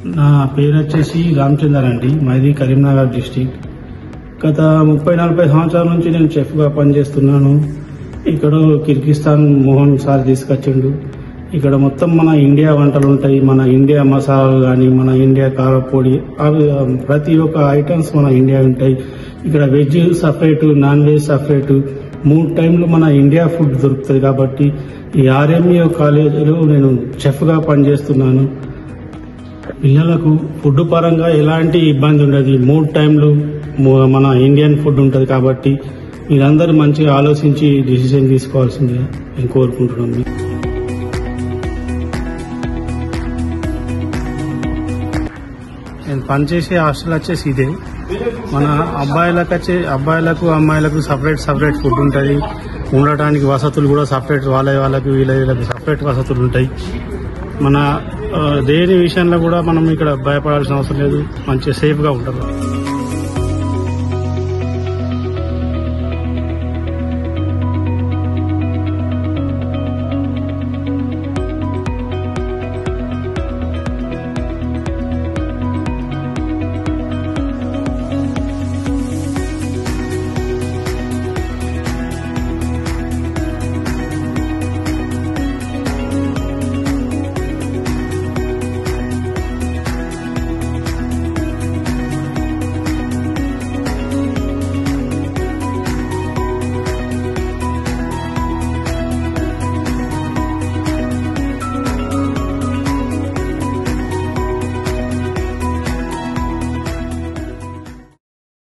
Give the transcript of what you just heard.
నా పేరు వచ్చేసి రామచందర్ అండి. మాది కరీంనగర్ డిస్టిక్. గత 30-40 సంవత్సరాల నుంచి నేను చెఫ్గా పనిచేస్తున్నాను. ఇక్కడ కిర్గిస్తాన్ మోహన్ సార్ తీసుకొచ్చిండు. ఇక్కడ మొత్తం మన ఇండియా వంటలు ఉంటాయి. మన ఇండియా మసాలాలు కానీ, మన ఇండియా కారపొడి, అవి ప్రతి ఒక్క ఐటమ్స్ మన ఇండియా ఉంటాయి. ఇక్కడ veg separate, non veg separate, 3 టైంలు మన ఇండియా ఫుడ్ దొరుకుతుంది. కాబట్టి ఈ ఆర్ఎంఈఓ కాలేజీలో నేను చెఫ్గా పనిచేస్తున్నాను. పిల్లలకు ఫుడ్ పరంగా ఎలాంటి ఇబ్బంది ఉండదు. 3 టైంలు మన ఇండియన్ ఫుడ్ ఉంటుంది. కాబట్టి మీరందరూ మంచిగా ఆలోచించి డిసిజన్ తీసుకోవాల్సిందిగా నేను కోరుకుంటున్నాను. నేను పనిచేసే హాస్టల్ వచ్చేసి ఇదే. మన అబ్బాయిలకు అమ్మాయిలకు సపరేట్ ఫుడ్ ఉంటుంది. ఉండటానికి వసతులు కూడా సపరేట్, వాళ్ళకు వీళ్ళకి సపరేట్ వసతులు ఉంటాయి. మన దేని విషయంలో కూడా మనం ఇక్కడ భయపడాల్సిన అవసరం లేదు. మంచిగా సేఫ్గా ఉంటారు.